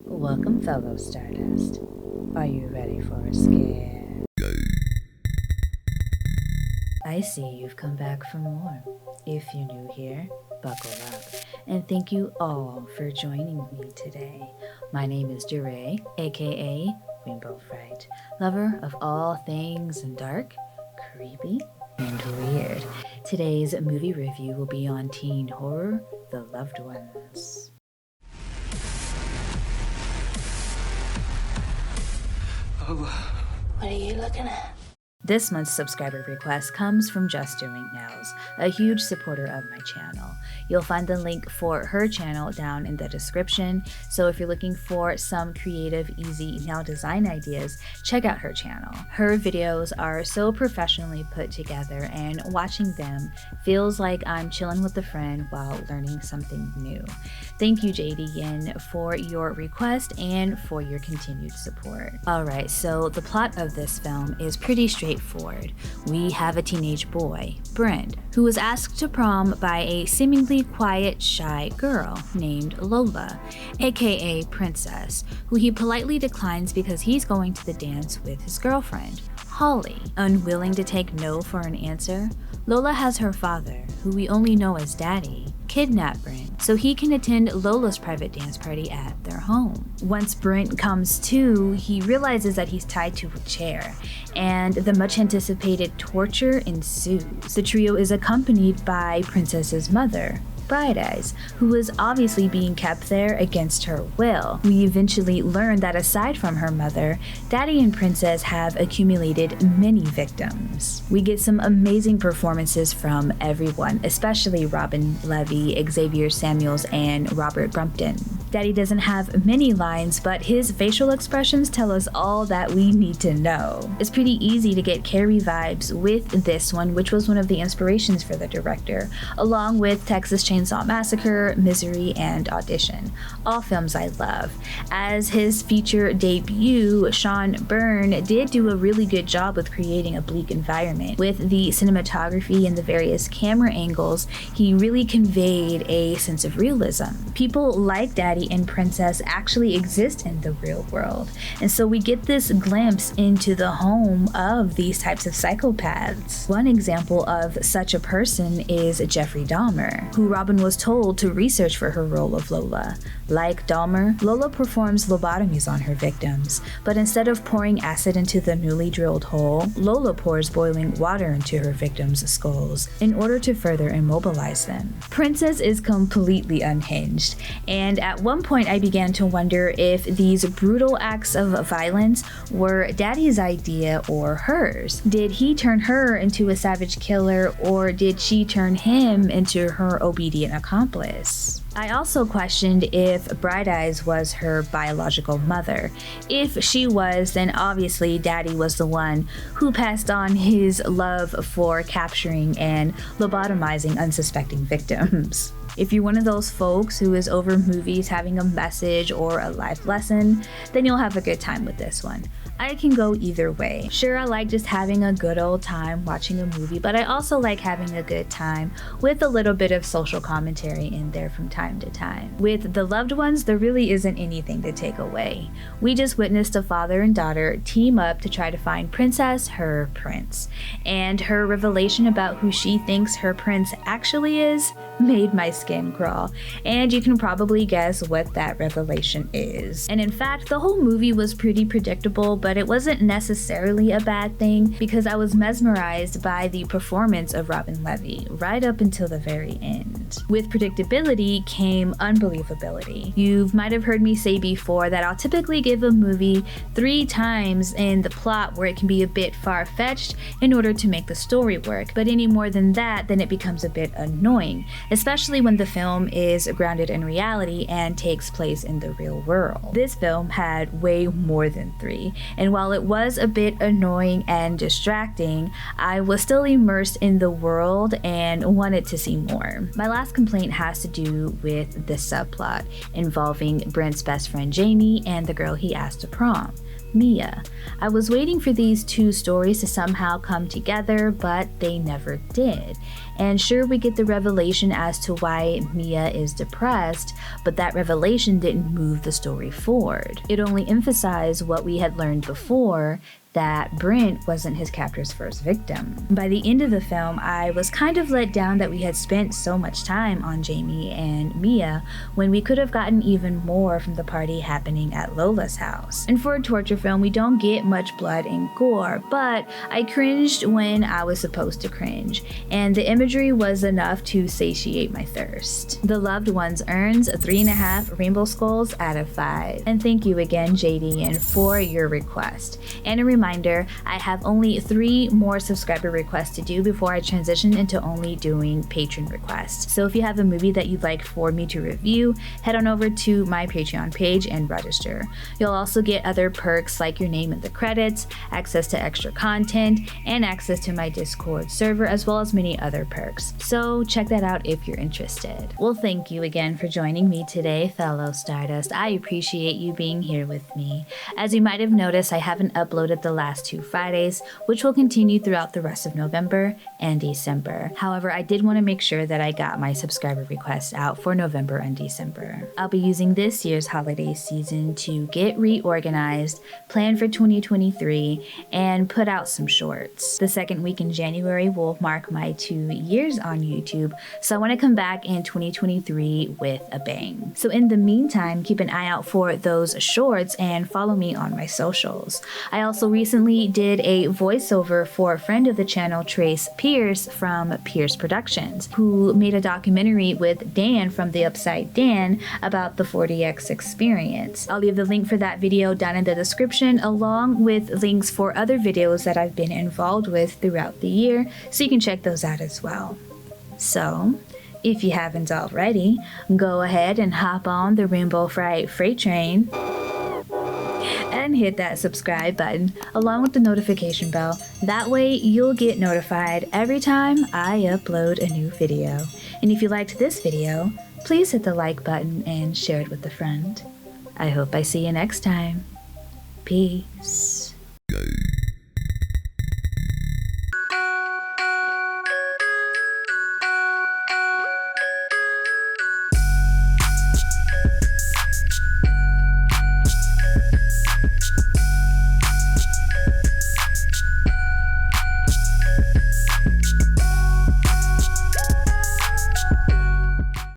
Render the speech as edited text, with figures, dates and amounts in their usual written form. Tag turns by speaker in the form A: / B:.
A: Welcome, fellow Stardust. Are you ready for a scare? I see you've come back for more. If you're new here, buckle up. And thank you all for joining me today. My name is DeRay, aka Rainbow Fright, lover of all things dark, creepy, and weird. Today's movie review will be on teen horror, The Loved Ones.
B: What are you looking at?
A: This month's subscriber request comes from Just Doing Nails, a huge supporter of my channel. You'll find the link for her channel down in the description, so if you're looking for some creative, easy nail design ideas, check out her channel. Her videos are so professionally put together, and watching them feels like I'm chilling with a friend while learning something new. Thank you, JD Yin, for your request and for your continued support. Alright, so the plot of this film is pretty straightforward. We have a teenage boy, Brent, who was asked to prom by a seemingly quiet, shy girl named Lola, aka Princess, who he politely declines because he's going to the dance with his girlfriend, Holly. Unwilling to take no for an answer, Lola has her father, who we only know as Daddy, kidnap Brent so he can attend Lola's private dance party at their home. Once Brent comes to, he realizes that he's tied to a chair, and the much anticipated torture ensues. The trio is accompanied by Princess's mother, Bright Eyes, who was obviously being kept there against her will. We eventually learn that aside from her mother, Daddy and Princess have accumulated many victims. We get some amazing performances from everyone, especially Robin Levy, Xavier Samuels, and Robert Brumpton. Daddy doesn't have many lines, but his facial expressions tell us all that we need to know. It's pretty easy to get Carrie vibes with this one, which was one of the inspirations for the director, along with Texas Chainsaw Massacre, Misery, and Audition, all films I love. As his feature debut, Sean Byrne did do a really good job with creating a bleak environment. With the cinematography and the various camera angles, he really conveyed a sense of realism. People like Daddy and Princess actually exist in the real world, and so we get this glimpse into the home of these types of psychopaths. One example of such a person is Jeffrey Dahmer, who Robin was told to research for her role of Lola. Like Dahmer, Lola performs lobotomies on her victims, but instead of pouring acid into the newly drilled hole, Lola pours boiling water into her victims' skulls in order to further immobilize them. Princess is completely unhinged, and at one point I began to wonder if these brutal acts of violence were Daddy's idea or hers. Did he turn her into a savage killer, or did she turn him into her obedient accomplice? I also questioned if Bright Eyes was her biological mother. If she was, then obviously Daddy was the one who passed on his love for capturing and lobotomizing unsuspecting victims. If you're one of those folks who is over movies having a message or a life lesson, then you'll have a good time with this one. I can go either way. Sure, I like just having a good old time watching a movie, but I also like having a good time with a little bit of social commentary in there from time to time. With The Loved Ones, there really isn't anything to take away. We just witnessed a father and daughter team up to try to find Princess her prince, and her revelation about who she thinks her prince actually is made my skin crawl, and you can probably guess what that revelation is. And in fact, the whole movie was pretty predictable, but it wasn't necessarily a bad thing because I was mesmerized by the performance of Robin Levy right up until the very end. With predictability came unbelievability. You might have heard me say before that I'll typically give a movie 3 times in the plot where it can be a bit far-fetched in order to make the story work, but any more than that, then it becomes a bit annoying, especially when the film is grounded in reality and takes place in the real world. This film had way more than 3, and while it was a bit annoying and distracting, I was still immersed in the world and wanted to see more. My last complaint has to do with the subplot involving Brent's best friend Jamie and the girl he asked to prom, Mia. I was waiting for these two stories to somehow come together, but they never did. And sure, we get the revelation as to why Mia is depressed, but that revelation didn't move the story forward. It only emphasized what we had learned before, that Brent wasn't his captor's first victim. By the end of the film, I was kind of let down that we had spent so much time on Jamie and Mia when we could have gotten even more from the party happening at Lola's house. And for a torture film, we don't get much blood and gore, but I cringed when I was supposed to cringe, and the imagery was enough to satiate my thirst. The Loved Ones earns 3.5 rainbow skulls out of 5. And thank you again, JDN, for your request. And a reminder, I have only 3 more subscriber requests to do before I transition into only doing patron requests. So if you have a movie that you'd like for me to review, head on over to my Patreon page and register. You'll also get other perks like your name in the credits, access to extra content, and access to my Discord server, as well as many other perks. So check that out if you're interested. Well, thank you again for joining me today, fellow Stardust. I appreciate you being here with me. As you might have noticed, I haven't uploaded the last 2 Fridays, which will continue throughout the rest of November and December. However, I did want to make sure that I got my subscriber requests out for November and December. I'll be using this year's holiday season to get reorganized, plan for 2023, and put out some shorts. The second week in January will mark my 2 years on YouTube, so I want to come back in 2023 with a bang. So in the meantime, keep an eye out for those shorts and follow me on my socials. I also recently did a voiceover for a friend of the channel, Trace Pierce from Pierce Productions, who made a documentary with Dan from The Upside Dan about the 4DX experience. I'll leave the link for that video down in the description, along with links for other videos that I've been involved with throughout the year, so you can check those out as well. So, if you haven't already, go ahead and hop on the Rainbow Fright Freight Train and hit that subscribe button along with the notification bell. That way you'll get notified every time I upload a new video. And if you liked this video, please hit the like button and share it with a friend. I hope I see you next time. Peace.